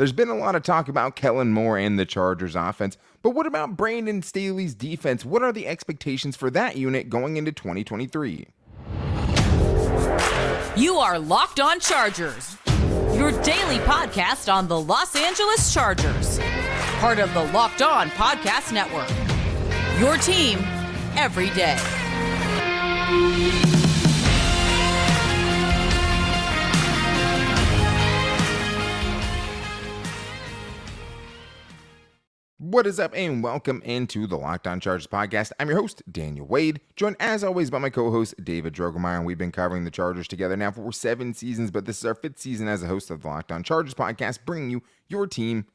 There's been a lot of talk about Kellen Moore and the Chargers offense, but what about Brandon Staley's defense? What are the expectations for that unit going into 2023? You are Locked On Chargers, your daily podcast on the Los Angeles Chargers, part of the Locked On Podcast Network, your team every day. What is up, and welcome into the Locked On Chargers podcast. I'm your host, Daniel Wade, joined as always by my co-host, David Drogemeyer, and we've been covering the Chargers together now for 7 seasons, but this is our 5th season as a host of the Locked On Chargers podcast, bringing you your team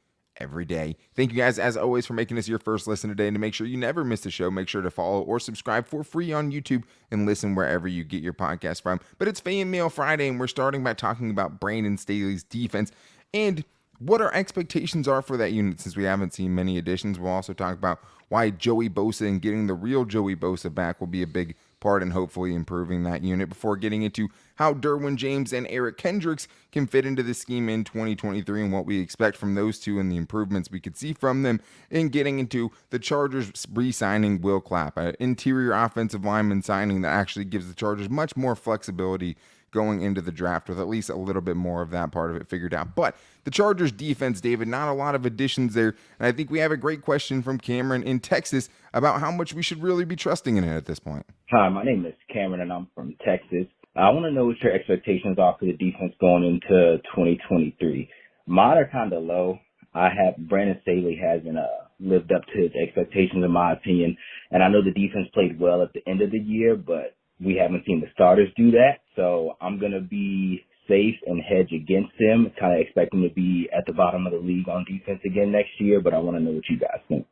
every day. Thank you guys, as always, for making this your first listen today, and to make sure you never miss the show, make sure to follow or subscribe for free on YouTube and listen wherever you get your podcast from. But it's Fan Mail Friday, and we're starting by talking about Brandon Staley's defense and what our expectations are for that unit since we haven't seen many additions. We'll also talk about why Joey Bosa and getting the real Joey Bosa back will be a big part in hopefully improving that unit before getting into how Derwin James and Kendricks can fit into the scheme in 2023 and what we expect from those two and the improvements we could see from them, and getting into the Chargers re-signing Will Clapp, an interior offensive lineman signing that actually gives the Chargers much more flexibility going into the draft with at least a little bit more of that part of it figured out. But the Chargers defense, David, not a lot of additions there. And I think we have a great question from Cameron in Texas about how much we should really be trusting in it at this point. Hi, my name is Cameron and I'm from Texas. I want to know what your expectations are for the defense going into 2023. Mine are kind of low. Brandon Staley hasn't lived up to his expectations in my opinion. And I know the defense played well at the end of the year, but we haven't seen the starters do that, so I'm going to be safe and hedge against them, kind of expect them to be at the bottom of the league on defense again next year, but I want to know what you guys think.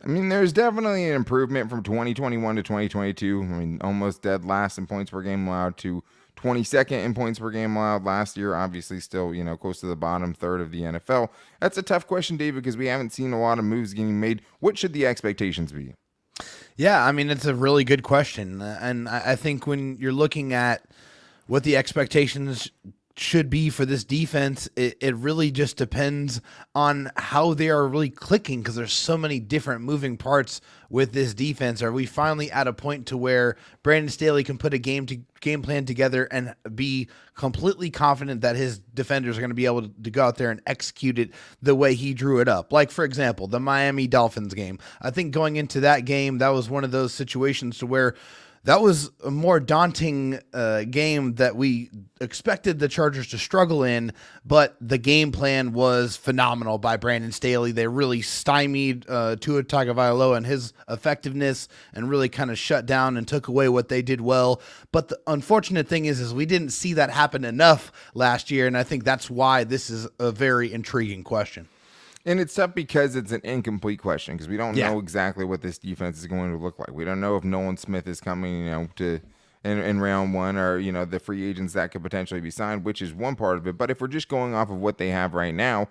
I mean, there's definitely an improvement from 2021 to 2022. I mean, almost dead last in points per game allowed to 22nd in points per game allowed last year. Obviously still, close to the bottom third of the NFL. That's a tough question, David, because we haven't seen a lot of moves getting made. What should the expectations be? Yeah, I mean, it's a really good question. And I think when you're looking at what the expectations should be for this defense, it really just depends on how they are really clicking, because there's so many different moving parts with this defense. Are we finally at a point to where Brandon Staley can put a game plan together and be completely confident that his defenders are going to be able to go out there and execute it the way he drew it up? Like, for example, the Miami Dolphins game. I think going into that game, that was one of those situations to where that was a more daunting game that we expected the Chargers to struggle in, but the game plan was phenomenal by Brandon Staley. They really stymied Tua Tagovailoa and his effectiveness and really kind of shut down and took away what they did well. But the unfortunate thing is we didn't see that happen enough last year, and I think that's why this is a very intriguing question. And it's tough because it's an incomplete question because we don't know exactly what this defense is going to look like. We don't know if Nolan Smith is coming, in round one, or, the free agents that could potentially be signed, which is one part of it. But if we're just going off of what they have right now,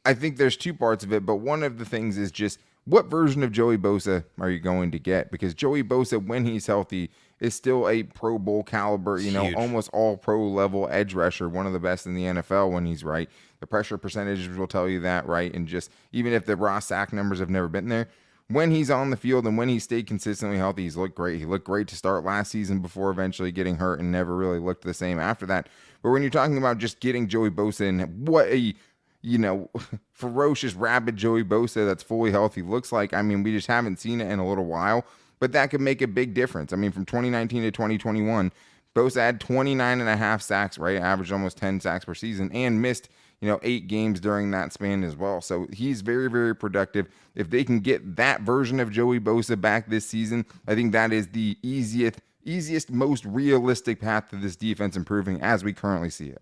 I think there's two parts of it. But one of the things is just what version of Joey Bosa are you going to get? Because Joey Bosa, when he's healthy, is still a Pro Bowl caliber, almost all pro level edge rusher, one of the best in the NFL when he's right. The pressure percentages will tell you that, right? And just even if the raw sack numbers have never been there, when he's on the field and when he stayed consistently healthy, he's looked great. He looked great to start last season before eventually getting hurt and never really looked the same after that. But when you're talking about just getting Joey Bosa and what a ferocious, rabid Joey Bosa that's fully healthy looks like, I mean, we just haven't seen it in a little while. But that could make a big difference. I mean, from 2019 to 2021, Bosa had 29.5 sacks, right? Averaged almost 10 sacks per season and missed, 8 games during that span as well. So he's very, very productive. If they can get that version of Joey Bosa back this season, I think that is the easiest, most realistic path to this defense improving as we currently see it.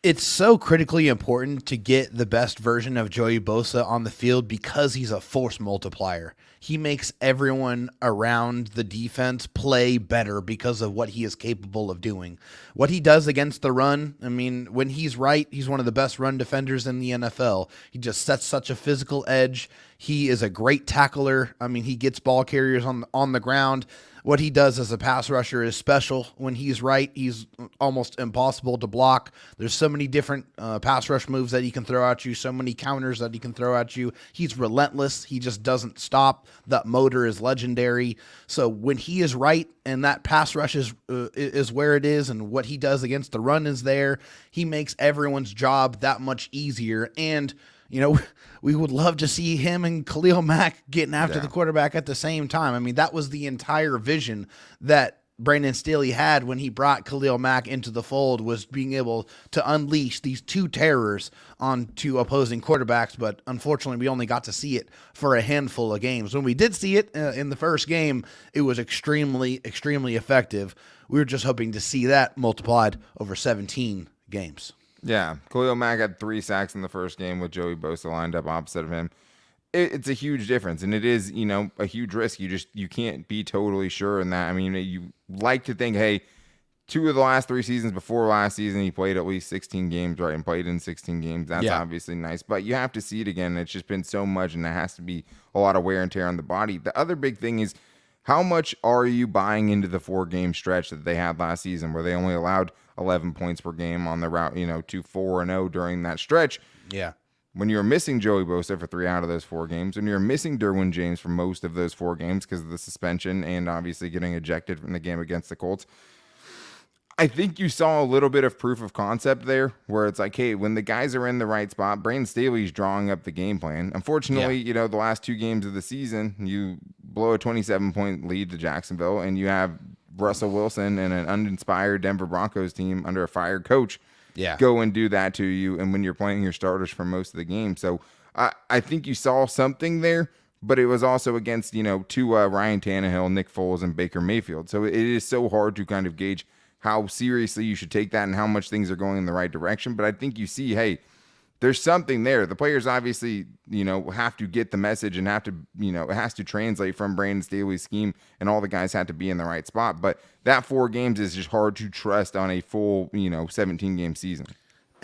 It's so critically important to get the best version of Joey Bosa on the field because he's a force multiplier. He makes everyone around the defense play better because of what he is capable of doing. What he does against the run, I mean, when he's right, he's one of the best run defenders in the NFL. He just sets such a physical edge. He is a great tackler. I mean, he gets ball carriers on the ground. what he does as a pass rusher is special. When he's right, he's almost impossible to block. There's so many different pass rush moves that he can throw at you, so many counters that he can throw at you. He's relentless. He just doesn't stop. That motor is legendary. So when he is right and that pass rush is where it is and what he does against the run is there, he makes everyone's job that much easier. And we would love to see him and Khalil Mack getting after the quarterback at the same time. I mean, that was the entire vision that Brandon Staley had when he brought Khalil Mack into the fold, was being able to unleash these two terrors onto opposing quarterbacks. But unfortunately, we only got to see it for a handful of games. When we did see it in the first game, it was extremely, extremely effective. We were just hoping to see that multiplied over 17 games. Yeah, Khalil Mack had 3 sacks in the first game with Joey Bosa lined up opposite of him. It's a huge difference, and it is, a huge risk. You can't be totally sure in that. I mean, you like to think, hey, 2 of the last 3 seasons before last season, he played at least 16 games, right, and played in 16 games. That's obviously nice, but you have to see it again. It's just been so much, and there has to be a lot of wear and tear on the body. The other big thing is, how much are you buying into the 4-game stretch that they had last season where they only allowed 11 points per game on the route, to 4-0 during that stretch? Yeah. When you're missing Joey Bosa for 3 out of those 4 games, and you're missing Derwin James for most of those 4 games because of the suspension and obviously getting ejected from the game against the Colts, I think you saw a little bit of proof of concept there where it's like, hey, when the guys are in the right spot, Brandon Staley's drawing up the game plan. Unfortunately, the last 2 games of the season, you blow a 27-point lead to Jacksonville, and you have Russell Wilson and an uninspired Denver Broncos team under a fired coach go and do that to you, and when you're playing your starters for most of the game. So I think you saw something there, but it was also against, two Ryan Tannehill, Nick Foles, and Baker Mayfield. So it is so hard to kind of gauge how seriously you should take that and how much things are going in the right direction. But I think you see, hey, there's something there. The players obviously, have to get the message and have to, it has to translate from Brandon Staley's scheme, and all the guys had to be in the right spot. But that 4 games is just hard to trust on a full, 17-game season.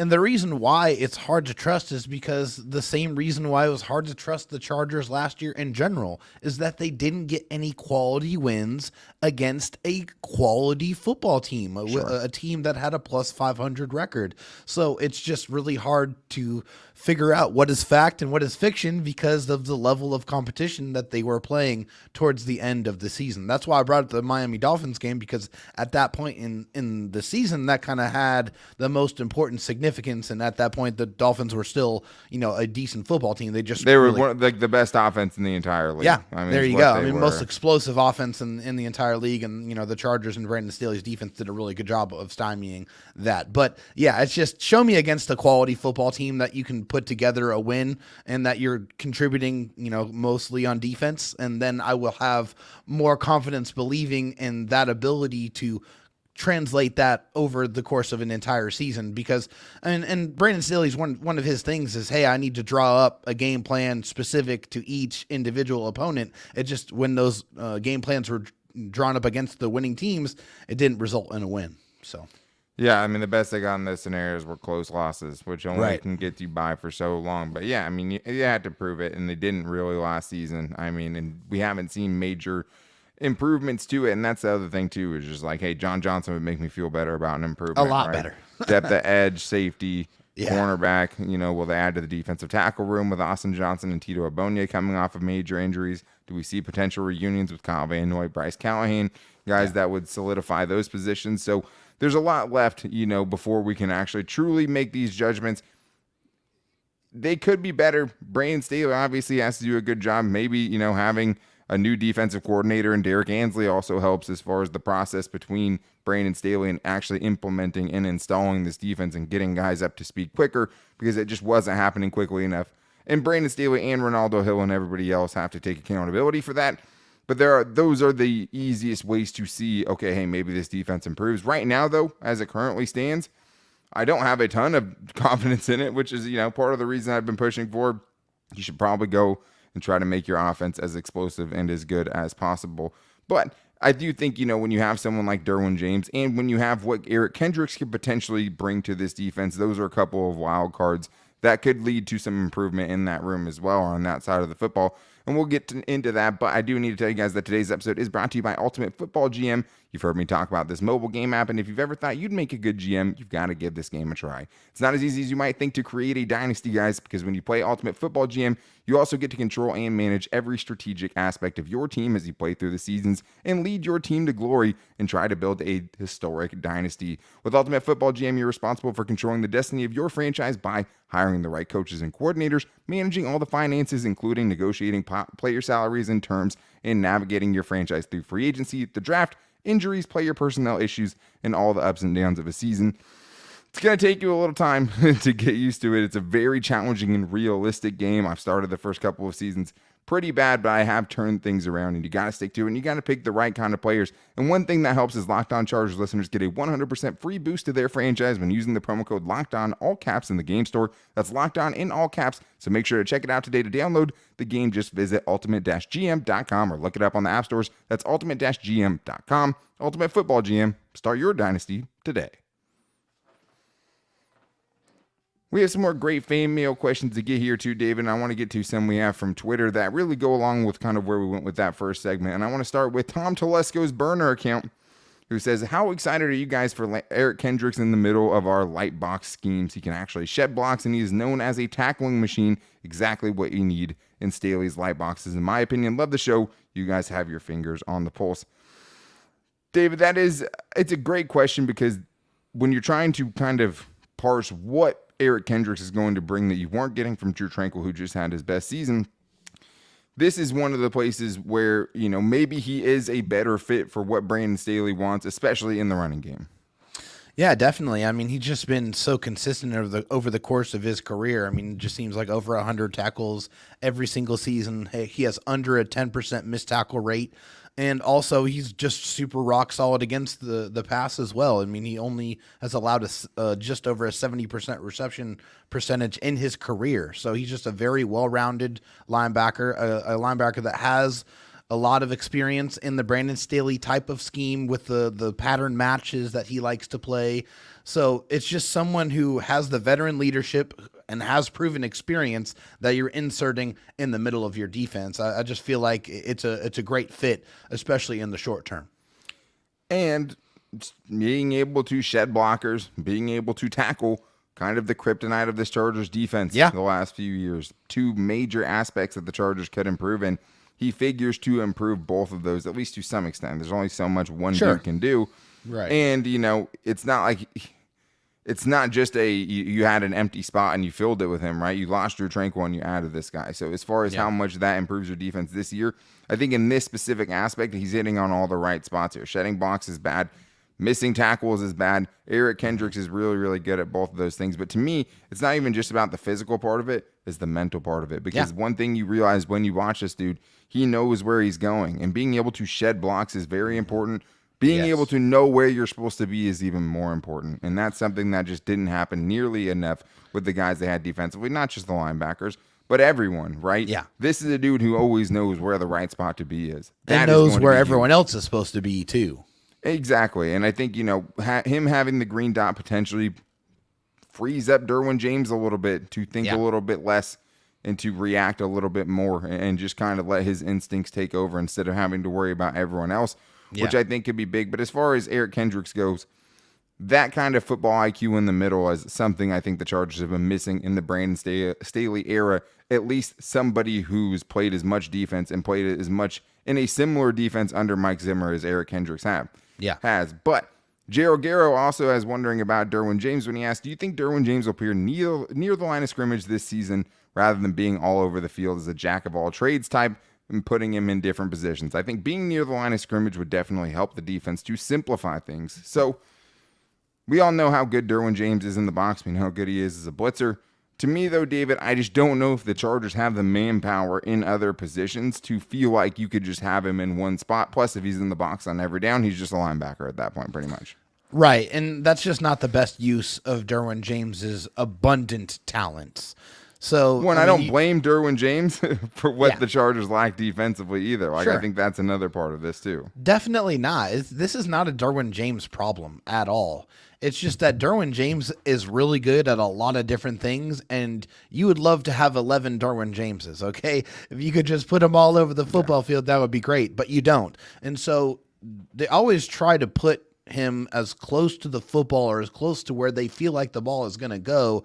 And the reason why it's hard to trust is because the same reason why it was hard to trust the Chargers last year in general is that they didn't get any quality wins against a quality football team, a team that had a plus 500 record. So it's just really hard to figure out what is fact and what is fiction because of the level of competition that they were playing towards the end of the season. That's why I brought up the Miami Dolphins game, because at that point in the season, that kind of had the most important significance. And at that point, the Dolphins were still, a decent football team. They were one of, the best offense in the entire league. Yeah, there you go. Most explosive offense in the entire league. And, the Chargers and Brandon Staley's defense did a really good job of stymieing that. But yeah, it's just show me against a quality football team that you can put together a win and that you're contributing, mostly on defense. And then I will have more confidence believing in that ability to translate that over the course of an entire season. Because, and Brandon Staley's one of his things is, hey, I need to draw up a game plan specific to each individual opponent. It just, when those game plans were drawn up against the winning teams, it didn't result in a win. So. Yeah, the best they got in those scenarios were close losses, which only can get you by for so long. But yeah, you had to prove it, and they didn't really last season. And we haven't seen major improvements to it, and that's the other thing too, is just like, hey, John Johnson would make me feel better about an improvement. A lot better. Depth of edge, safety, cornerback. Will they add to the defensive tackle room with Austin Johnson and Tito Abonye coming off of major injuries? Do we see potential reunions with Kyle Van Noy, Bryce Callahan, guys that would solidify those positions? So there's a lot left, before we can actually truly make these judgments. They could be better. Brandon Staley obviously has to do a good job. Maybe, having a new defensive coordinator and Derek Ansley also helps as far as the process between Brandon Staley and actually implementing and installing this defense and getting guys up to speed quicker, because it just wasn't happening quickly enough. And Brandon Staley and Ronaldo Hill and everybody else have to take accountability for that. But those are the easiest ways to see, okay, hey, maybe this defense improves. Right now, though, as it currently stands, I don't have a ton of confidence in it, which is, part of the reason I've been pushing for. You should probably go and try to make your offense as explosive and as good as possible. But I do think, when you have someone like Derwin James and when you have what Eric Kendricks could potentially bring to this defense, those are a couple of wild cards that could lead to some improvement in that room as well, on that side of the football. and we'll get into that. But I do need to tell you guys that today's episode is brought to you by Ultimate Football GM. You've heard me talk about this mobile game app, and if you've ever thought you'd make a good GM, you've got to give this game a try. It's not as easy as you might think to create a dynasty, guys, because when you play Ultimate Football GM, you also get to control and manage every strategic aspect of your team as you play through the seasons and lead your team to glory and try to build a historic dynasty. With Ultimate Football GM, you're responsible for controlling the destiny of your franchise by hiring the right coaches and coordinators, managing all the finances, including negotiating player salaries and terms, and navigating your franchise through free agency, the draft, injuries, player personnel issues, and all the ups and downs of a season. It's going to take you a little time to get used to it. It's a very challenging and realistic game. I've started the first couple of seasons pretty bad, but I have turned things around, and you got to stick to it, and you got to pick the right kind of players. And one thing that helps is Locked On Chargers listeners get a 100% free boost to their franchise when using the promo code Locked On, all caps, in the game store. That's Locked On in all caps, so make sure to check it out today. To download the game, just visit ultimate-gm.com or look it up on the app stores. That's ultimate-gm.com. Ultimate Football GM. Start your dynasty today. We have some more great fan mail questions to get here too, David, and I want to get to some we have from Twitter that really go along with kind of where we went with that first segment. And I want to start with Tom Telesco's burner account, who says, how excited are you guys for Eric Kendricks in the middle of our light box schemes? He can actually shed blocks, and he is known as a tackling machine, exactly what you need in Staley's light boxes. In my opinion, love the show. You guys have your fingers on the pulse. David, it's a great question, because when you're trying to kind of parse what Eric Kendricks is going to bring that you weren't getting from Drew Tranquill, who just had his best season, this is one of the places where, maybe he is a better fit for what Brandon Staley wants, especially in the running game. Yeah, definitely. I mean, he's just been so consistent over the course of his career. I mean, it just seems like over 100 tackles every single season. He has under a 10% missed tackle rate. And also, he's just super rock solid against the pass as well. I mean, he only has allowed just over a 70% reception percentage in his career. So he's just a very well-rounded linebacker, a linebacker that has a lot of experience in the Brandon Staley type of scheme with the pattern matches that he likes to play. So it's just someone who has the veteran leadership and has proven experience that you're inserting in the middle of your defense. I just feel like it's a great fit, especially in the short term. And being able to shed blockers, being able to tackle, kind of the kryptonite of this Chargers defense the last few years. Two major aspects that the Chargers could improve, and he figures to improve both of those, at least to some extent. There's only so much one dude can do. Right. And, it's not like... It's not just you had an empty spot and you filled it with him, right? You lost Drew Tranquill and you added this guy. So as far as how much that improves your defense this year, I think in this specific aspect, he's hitting on all the right spots here. Shedding blocks is bad. Missing tackles is bad. Eric Kendricks is really, really good at both of those things. But to me, it's not even just about the physical part of it. It's the mental part of it. Because one thing you realize when you watch this dude, he knows where he's going. And being able to shed blocks is very important. Being able to know where you're supposed to be is even more important. And that's something that just didn't happen nearly enough with the guys they had defensively, not just the linebackers, but everyone, right? Yeah. This is a dude who always knows where the right spot to be is. And knows where everyone else is supposed to be, too. Exactly. And I think, him having the green dot potentially frees up Derwin James a little bit to think a little bit less and to react a little bit more and just kind of let his instincts take over instead of having to worry about everyone else. Which I think could be big. But as far as Eric Kendricks goes, that kind of football IQ in the middle is something I think the Chargers have been missing in the Brandon Staley era. At least somebody who's played as much defense and played as much in a similar defense under Mike Zimmer as Eric Kendricks has. But Gerald Garrow also has wondering about Derwin James when he asked, do you think Derwin James will appear near the line of scrimmage this season rather than being all over the field as a jack-of-all-trades type and putting him in different positions? I think being near the line of scrimmage would definitely help the defense to simplify things. So we all know how good Derwin James is in the box. We know how good he is as a blitzer. To me, though, David, I just don't know if the Chargers have the manpower in other positions to feel like you could just have him in one spot. Plus, if he's in the box on every down, he's just a linebacker at that point, pretty much. Right, and that's just not the best use of Derwin James's abundant talents. So I don't blame Derwin James for what the Chargers lack defensively either. Like, I think that's another part of this too. Definitely not. This is not a Derwin James problem at all. It's just that Derwin James is really good at a lot of different things, and you would love to have 11 Derwin Jameses, okay? If you could just put them all over the football field, that would be great, but you don't. And so they always try to put him as close to the football or as close to where they feel like the ball is going to go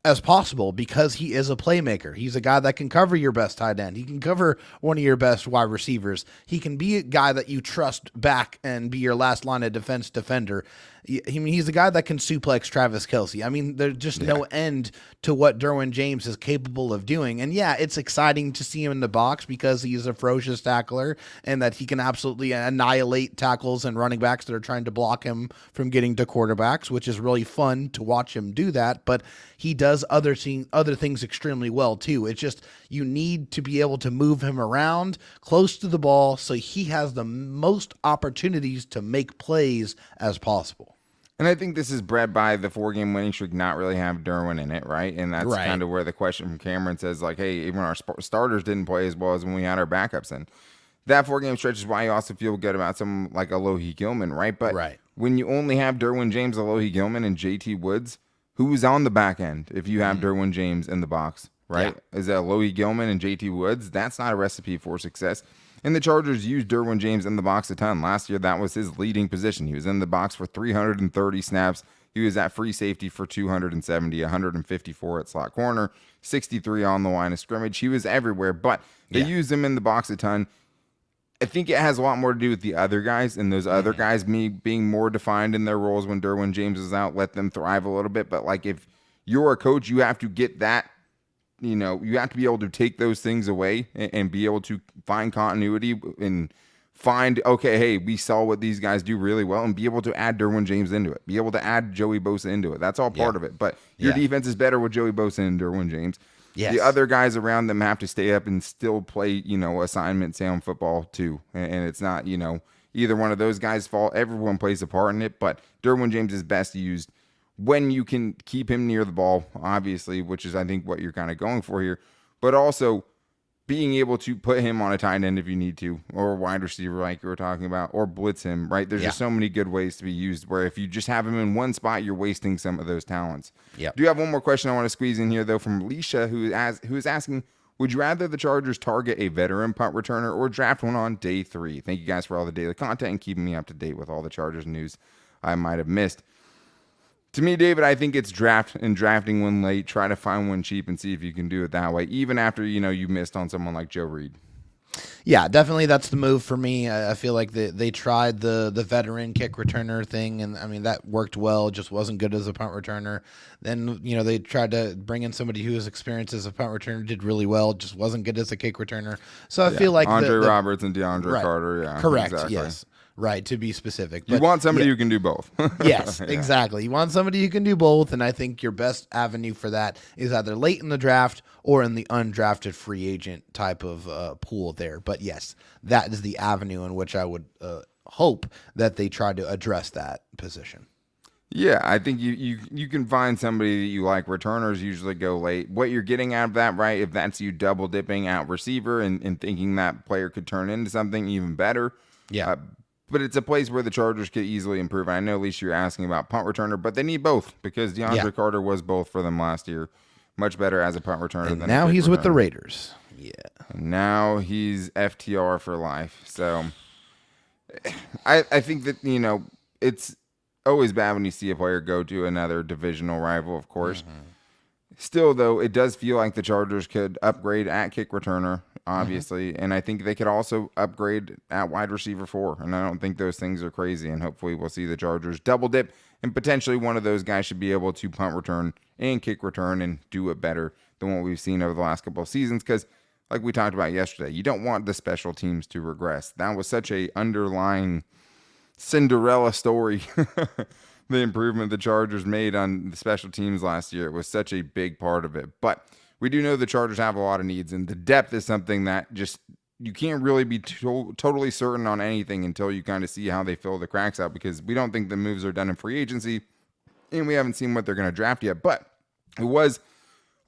as possible, because he is a playmaker. He's a guy that can cover your best tight end. He can cover one of your best wide receivers. He can be a guy that you trust back and be your last line of defense defender. He's a guy that can suplex Travis Kelce. I mean, there's just no end to what Derwin James is capable of doing. And yeah, it's exciting to see him in the box because he's a ferocious tackler and that he can absolutely annihilate tackles and running backs that are trying to block him from getting to quarterbacks, which is really fun to watch him do that. But he does other things extremely well too. It's just you need to be able to move him around close to the ball so he has the most opportunities to make plays as possible. And I think this is bred by the 4-game winning streak not really have Derwin in it, right? And that's kind of where the question from Cameron says, like, hey, even our starters didn't play as well as when we had our backups in. That 4-game stretch is why you also feel good about someone like Alohi Gilman, right? But when you only have Derwin James, Alohi Gilman, and JT Woods, who's on the back end if you have Derwin James in the box, right? Is it Alohi Gilman and JT Woods? That's not a recipe for success. And the Chargers used Derwin James in the box a ton. Last year, that was his leading position. He was in the box for 330 snaps. He was at free safety for 270, 154 at slot corner, 63 on the line of scrimmage. He was everywhere, but they used him in the box a ton. I think it has a lot more to do with the other guys, and those other guys being more defined in their roles when Derwin James is out, let them thrive a little bit. But like, if you're a coach, you have to get that. You have to be able to take those things away and be able to find continuity and find, okay, hey, we saw what these guys do really well, and be able to add Derwin James into it, be able to add Joey Bosa into it. That's all part of it. But your defense is better with Joey Bosa and Derwin James. Yes. The other guys around them have to stay up and still play, assignment sound football too. And it's not, either one of those guys' fault. Everyone plays a part in it, but Derwin James is best used when you can keep him near the ball, obviously, which is, I think, what you're kind of going for here, but also being able to put him on a tight end if you need to, or a wide receiver like you were talking about, or blitz him, right? There's just so many good ways to be used where if you just have him in one spot, you're wasting some of those talents. Do you have one more question I want to squeeze in here, though, from Alicia, who is asking, would you rather the Chargers target a veteran punt returner or draft one on day 3? Thank you guys for all the daily content and keeping me up to date with all the Chargers news I might have missed. To me, David, I think it's drafting one late. Try to find one cheap and see if you can do it that way, even after, you missed on someone like Joe Reed. Yeah, definitely that's the move for me. I feel like they tried the veteran kick returner thing, and I mean, that worked well. It just wasn't good as a punt returner. Then, they tried to bring in somebody who was experienced as a punt returner, did really well, just wasn't good as a kick returner. So I feel like Andre Roberts and DeAndre Carter, correct, exactly. Yes. Right, to be specific. But you want somebody who can do both. Yes, exactly. You want somebody who can do both, and I think your best avenue for that is either late in the draft or in the undrafted free agent type of pool there. But yes, that is the avenue in which I would hope that they try to address that position. Yeah, I think you can find somebody that you like. Returners usually go late. What you're getting out of that, right, if that's you double dipping out receiver and thinking that player could turn into something even better. Yeah. But it's a place where the Chargers could easily improve. And I know, at least you're asking about punt returner, but they need both because DeAndre Carter was both for them last year. Much better as a punt returner than now he's with the Raiders. Yeah. And now he's FTR for life. So I think that, it's always bad when you see a player go to another divisional rival, of course. Still, though, it does feel like the Chargers could upgrade at kick returner, obviously, and I think they could also upgrade at wide receiver 4, and I don't think those things are crazy, and hopefully we'll see the Chargers double dip, and potentially one of those guys should be able to punt return and kick return and do it better than what we've seen over the last couple of seasons, because like we talked about yesterday, you don't want the special teams to regress. That was such a underlying Cinderella story. The improvement the Chargers made on the special teams last year was such a big part of it. But we do know the Chargers have a lot of needs, and the depth is something that just you can't really be totally certain on anything until you kind of see how they fill the cracks out, because we don't think the moves are done in free agency, and we haven't seen what they're going to draft yet. But it was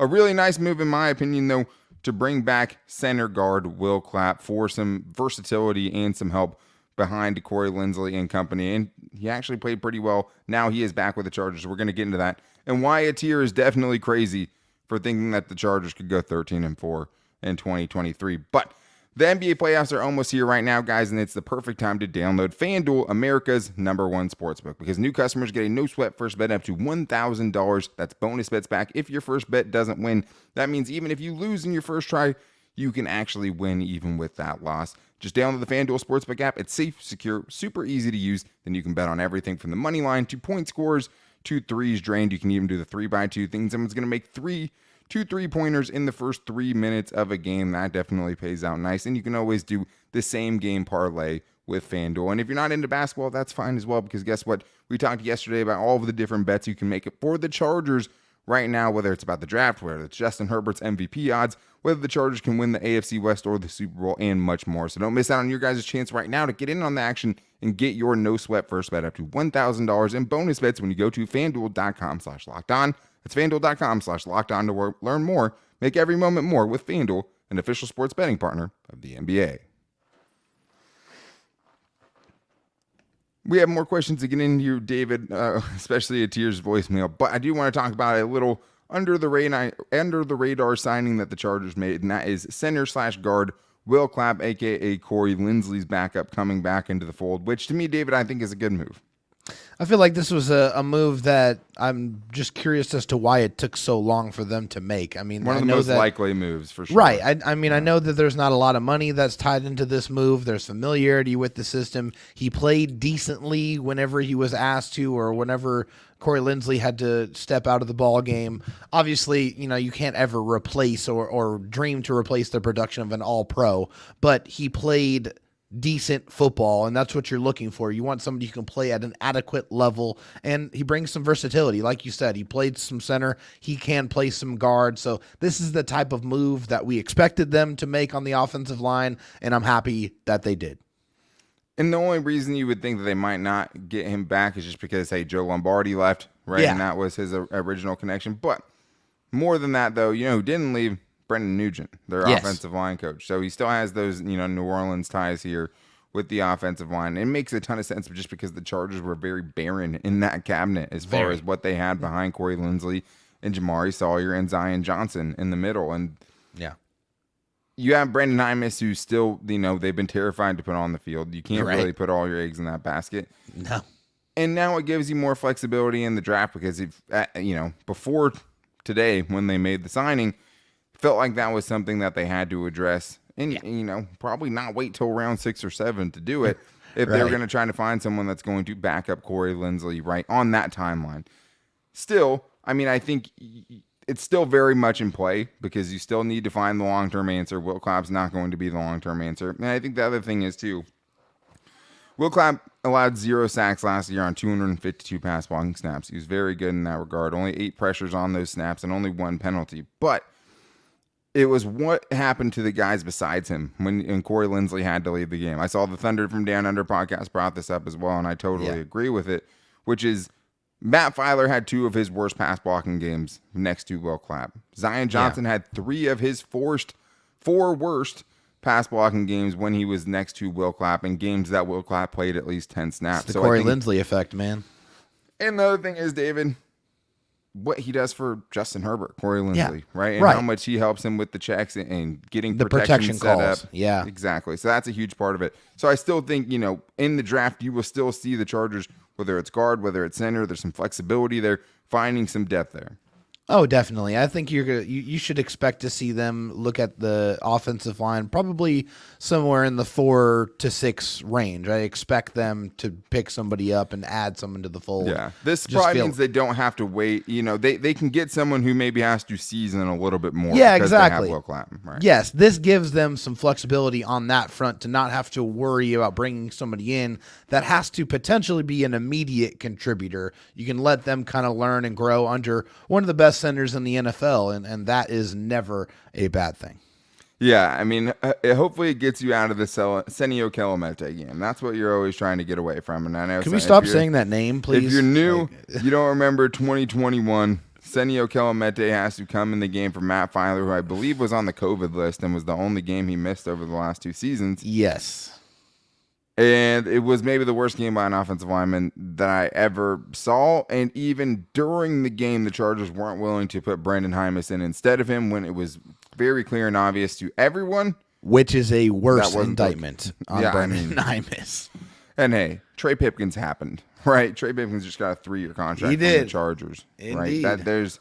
A really nice move, in my opinion, though, to bring back center guard Will Clapp for some versatility and some help behind Corey Linsley and company. And he actually played pretty well. Now he is back with the Chargers. We're going to get into that. And why a tier is definitely crazy for thinking that the Chargers could go 13-4 in 2023. But the NBA playoffs are almost here right now, guys, and it's the perfect time to download FanDuel, America's #1 sportsbook, because new customers get a no-sweat first bet up to $1,000. That's bonus bets back if your first bet doesn't win. That means even if you lose in your first try, you can actually win even with that loss. Just download the FanDuel Sportsbook app. It's safe, secure, super easy to use. Then you can bet on everything from the money line to point scores to threes drained. You can even do the 3x2 thing. Someone's going to make two three-pointers in the first 3 minutes of a game. That definitely pays out nice. And you can always do the same game parlay with FanDuel. And if you're not into basketball, that's fine as well, because guess what? We talked yesterday about all of the different bets you can make it for the Chargers right now, whether it's about the draft, whether it's Justin Herbert's MVP odds, whether the Chargers can win the AFC West or the Super Bowl, and much more. So don't miss out on your guys' chance right now to get in on the action and get your no-sweat first bet up to $1,000 in bonus bets when you go to FanDuel.com/lockedon. That's FanDuel.com/lockedon to learn more. Make every moment more with FanDuel, an official sports betting partner of the NBA. We have more questions to get into, David, especially a Tears voicemail. But I do want to talk about a little under the radar signing that the Chargers made, and that is center/guard Will Clapp, a.k.a. Corey Linsley's backup, coming back into the fold, which to me, David, I think is a good move. I feel like this was a move that I'm just curious as to why it took so long for them to make. I mean, one of the most likely moves for sure. Right. I mean, I know that there's not a lot of money that's tied into this move. There's familiarity with the system. He played decently whenever he was asked to, or whenever Corey Linsley had to step out of the ball game. Obviously, you can't ever replace or dream to replace the production of an all-pro, but he played decent football, and that's what you're looking for. You want somebody who can play at an adequate level, and he brings some versatility. Like you said, he played some center. He can play some guard. So this is the type of move that we expected them to make on the offensive line, and I'm happy that they did. And the only reason you would think that they might not get him back is just because, hey, Joe Lombardi left, right? Yeah. And that was his original connection. But more than that, though, who didn't leave? Brendan Nugent, their offensive line coach. So he still has those, New Orleans ties here with the offensive line. It makes a ton of sense just because the Chargers were very barren in that cabinet as far as what they had behind Corey Linsley and Jamari Sawyer and Zion Johnson in the middle. And yeah, you have Brandon Hymus, who still, they've been terrified to put on the field. You can't really put all your eggs in that basket. No. And now it gives you more flexibility in the draft because, before today when they made the signing, felt like that was something that they had to address and, probably not wait till round 6 or 7 to do it if they were going to try to find someone that's going to back up Corey Linsley right on that timeline. Still, I think it's still very much in play because you still need to find the long-term answer. Will Clapp's not going to be the long-term answer. And I think the other thing is, too, Will Clapp allowed 0 sacks last year on 252 pass blocking snaps. He was very good in that regard. Only 8 pressures on those snaps and only 1 penalty. But it was what happened to the guys besides him when Corey Linsley had to leave the game. I saw the Thunder from Down Under podcast brought this up as well, and I totally agree with it, which is Matt Filer had 2 of his worst pass blocking games next to Will Clapp. Zion Johnson had 3 of his 4 worst pass blocking games when he was next to Will Clapp, in games that Will Clapp played at least 10 snaps. It's the Corey Linsley effect, man. And the other thing is, David, what he does for Justin Herbert, Corey Linsley, right? And how much he helps him with the checks and getting the protection set calls. up. Yeah, exactly. So that's a huge part of it. So I still think, in the draft, you will still see the Chargers, whether it's guard, whether it's center, there's some flexibility there, finding some depth there. Oh, definitely. I think you should expect to see them look at the offensive line probably somewhere in the 4 to 6 range. I expect them to pick somebody up and add someone to the fold. Yeah, this probably means they don't have to wait. They can get someone who maybe has to season a little bit more. Yeah, exactly. They have Will Clapp, right? Yes, this gives them some flexibility on that front to not have to worry about bringing somebody in that has to potentially be an immediate contributor. You can let them kind of learn and grow under one of the best centers in the NFL, and that is never a bad thing. Yeah, hopefully it gets you out of the Senio Kelemete game. That's what you're always trying to get away from. And I know. Can we stop saying that name, please? If you're new, you don't remember 2021 Senio Kelemete has to come in the game for Matt Filer, who I believe was on the COVID list and was the only game he missed over the last 2 seasons. Yes. And it was maybe the worst game by an offensive lineman that I ever saw. And even during the game, the Chargers weren't willing to put Brandon Hymus in instead of him when it was very clear and obvious to everyone. Which is a worse indictment on Brandon Hymus. And hey, Trey Pipkins happened, right? Trey Pipkins just got a 3-year contract from the Chargers. Indeed. Right? That there's,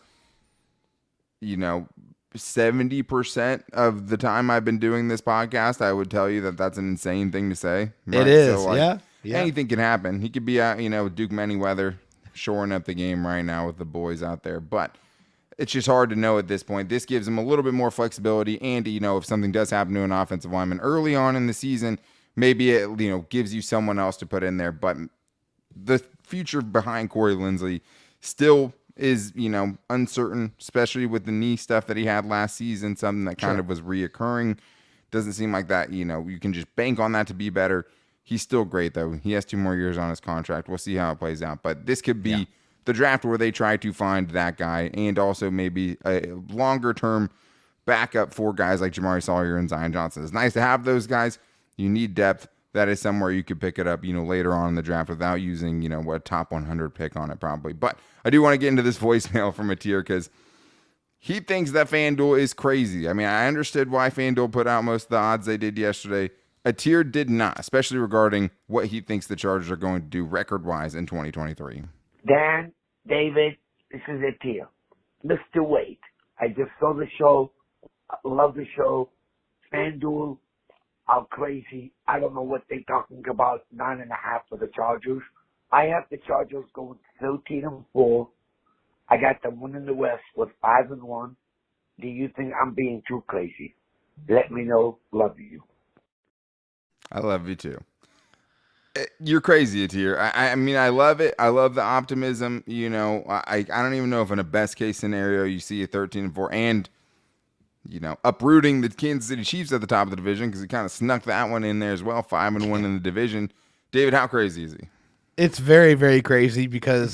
70% of the time I've been doing this podcast, I would tell you that that's an insane thing to say. Right? It is, so, yeah. Anything can happen. He could be out, Duke Manyweather, shoring up the game right now with the boys out there. But it's just hard to know at this point. This gives him a little bit more flexibility. And, if something does happen to an offensive lineman early on in the season, maybe it, gives you someone else to put in there. But the future behind Corey Linsley still is, uncertain, especially with the knee stuff that he had last season, something that kind of was reoccurring. Doesn't seem like that, you can just bank on that to be better. He's still great, though. He has 2 more years on his contract. We'll see how it plays out. But this could be the draft where they try to find that guy and also maybe a longer-term backup for guys like Jamari Sawyer and Zion Johnson. It's nice to have those guys. You need depth. That is somewhere you could pick it up, later on in the draft without using, a top 100 pick on it probably. But I do want to get into this voicemail from Atir because he thinks that FanDuel is crazy. I mean, I understood why FanDuel put out most of the odds they did yesterday. Atir did not, especially regarding what he thinks the Chargers are going to do record-wise in 2023. Dan, David, this is Atir. Mr. Wade, I just saw the show. I love the show. FanDuel are crazy. I don't know what they're talking about. 9.5 for the Chargers. I have the Chargers going 13-4. I got them winning the West with 5-1. Do you think I'm being too crazy? Let me know. Love you. I love you too. You're crazy, Atir. I mean, I love it. I love the optimism. I don't even know if in a best case scenario you see a 13-4 and uprooting the Kansas City Chiefs at the top of the division because he kind of snuck that one in there as well. 5-1 in the division. David, how crazy is he? It's very, very crazy because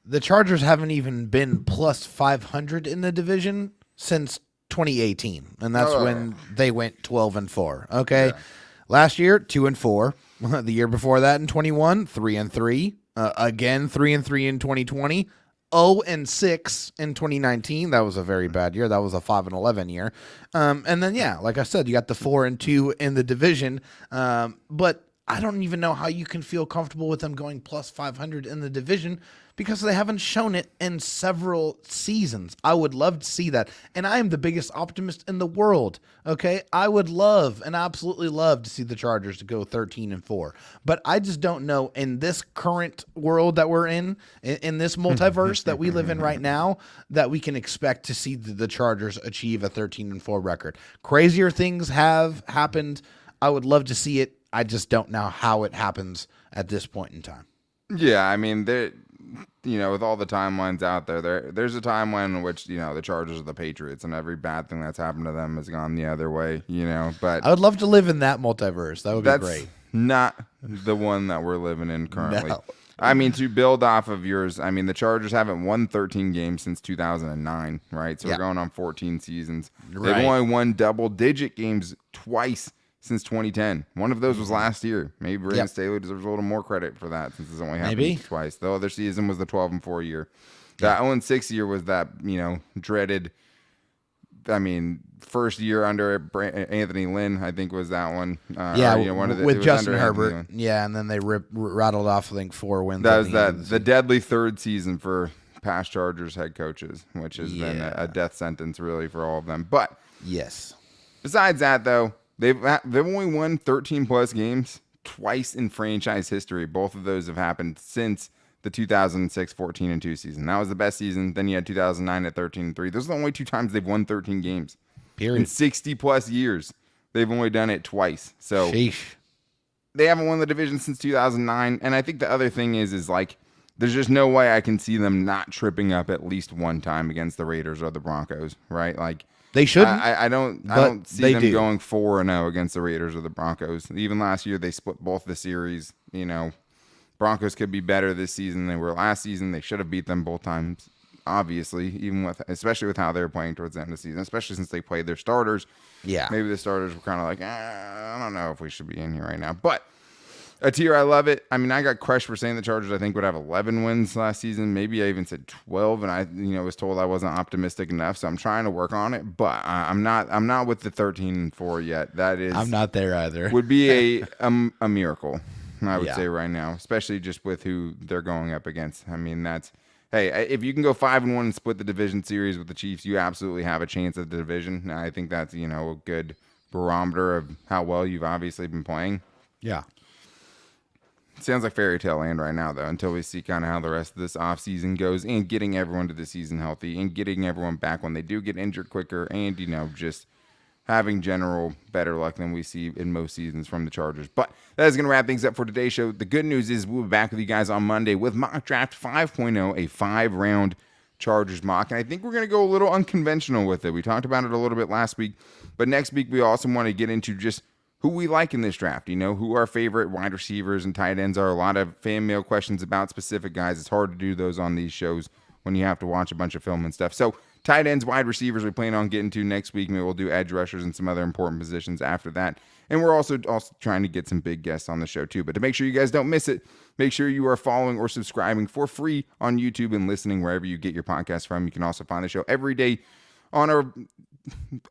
the Chargers haven't even been plus 500 in the division since 2018, and that's when they went 12-4. Okay, last year 2-4. The year before that in 21, 3-3. Again 3-3 in 2020. 0-6 in 2019. That was a very bad year. That was a 5-11 year. And then, like I said, you got the 4-2 in the division. But I don't even know how you can feel comfortable with them going plus 500 in the division because they haven't shown it in several seasons. I would love to see that. And I am the biggest optimist in the world. Okay. I would love and absolutely love to see the Chargers to go 13-4, but I just don't know in this current world that we're in this multiverse that we live in right now, that we can expect to see the Chargers achieve a 13-4 record. Crazier things have happened. I would love to see it. I just don't know how it happens at this point in time. Yeah, I mean, with all the timelines out there's a timeline in which, the Chargers are the Patriots and every bad thing that's happened to them has gone the other way, but I would love to live in that multiverse. That would be great. Not the one that we're living in currently. No. I mean, to build off of yours, I mean, the Chargers haven't won 13 games since 2009, right? So we're going on 14 seasons. Right. They've only won double-digit games twice since 2010. One of those was last year. Maybe Brandon Staley deserves a little more credit for that since it's only happened twice. The other season was the 12-4 year. That 0-6 year was that, dreaded, first year under Anthony Lynn, I think was that one. With Justin Herbert. Yeah, and then they rattled off, I think, 4 wins. That was the deadly third season for past Chargers head coaches, which has been a death sentence really for all of them. But yes, besides that, though, they've only won 13-plus games twice in franchise history. Both of those have happened since the 2006 14-2 season. That was the best season. Then you had 2009 at 13-3. Those are the only 2 times they've won 13 games. Period. In 60-plus years, they've only done it twice. So sheesh. They haven't won the division since 2009. And I think the other thing is like, there's just no way I can see them not tripping up at least one time against the Raiders or the Broncos, right? Like, they shouldn't. I don't see them going 4-0 against the Raiders or the Broncos. Even last year, they split both the series. Broncos could be better this season than they were last season. They should have beat them both times. obviously, especially with how they're playing towards the end of the season, especially since they played their starters. Yeah. Maybe the starters were kind of like, I don't know if we should be in here right now. But a tier, I love it. I mean, I got crushed for saying the Chargers, I think, would have 11 wins last season. Maybe I even said 12, and I was told I wasn't optimistic enough. So I'm trying to work on it, but I'm not with the 13-4 yet. That is, I'm not there either. Would be a miracle, I would say right now, especially just with who they're going up against. I mean, hey, if you can go 5-1 and split the division series with the Chiefs, you absolutely have a chance at the division. And I think that's, a good barometer of how well you've obviously been playing. Yeah. Sounds like fairy tale land right now, though, until we see kind of how the rest of this offseason goes and getting everyone to the season healthy and getting everyone back when they do get injured quicker and, just having general better luck than we see in most seasons from the Chargers. But that is going to wrap things up for today's show. The good news is we'll be back with you guys on Monday with Mock Draft 5.0, a 5-round Chargers mock. And I think we're going to go a little unconventional with it. We talked about it a little bit last week. But next week, we also want to get into just who we like in this draft, who our favorite wide receivers and tight ends are. A lot of fan mail questions about specific guys. It's hard to do those on these shows when you have to watch a bunch of film and stuff. So tight ends, wide receivers, we plan on getting to next week. Maybe we'll do edge rushers and some other important positions after that. And we're also trying to get some big guests on the show too. But to make sure you guys don't miss it, make sure you are following or subscribing for free on YouTube and listening wherever you get your podcast from. You can also find the show every day on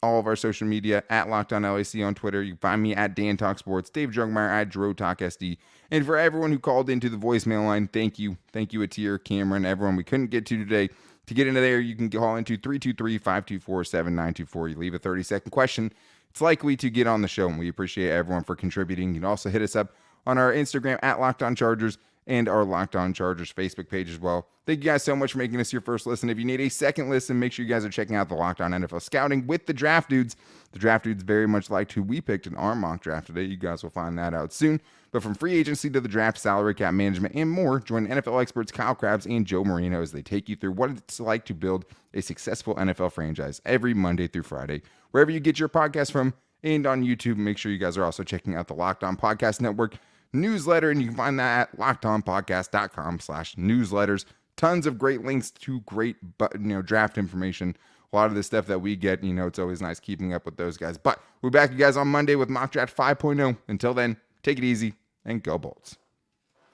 all of our social media at Locked On LAC on Twitter. You can find me at Dan Talk Sports, Dave Jungmeyer at Dro Talk SD. And for everyone who called into the voicemail line, thank you. Thank you, Atir, Cameron, everyone we couldn't get to today. To get into there, you can call into 323-524-7924. You leave a 30-second question. It's likely to get on the show, and we appreciate everyone for contributing. You can also hit us up on our Instagram at Locked On Chargers and our Locked On Chargers Facebook page as well. Thank you guys so much for making us your first listen. If you need a second listen, make sure you guys are checking out the Locked On NFL Scouting with the Draft Dudes. The Draft Dudes very much liked who we picked in our mock draft today. You guys will find that out soon. But from free agency to the draft, salary cap management, and more, join NFL experts Kyle Krabs and Joe Marino as they take you through what it's like to build a successful NFL franchise every Monday through Friday, wherever you get your podcast from, and on YouTube. Make sure you guys are also checking out the Locked On Podcast Network newsletter, and you can find that at lockedonpodcast.com/newsletters. Tons of great links to great, draft information. A lot of the stuff that we get, it's always nice keeping up with those guys. But we'll be back, you guys, on Monday with Mock Draft 5.0. Until then, take it easy and go Bolts.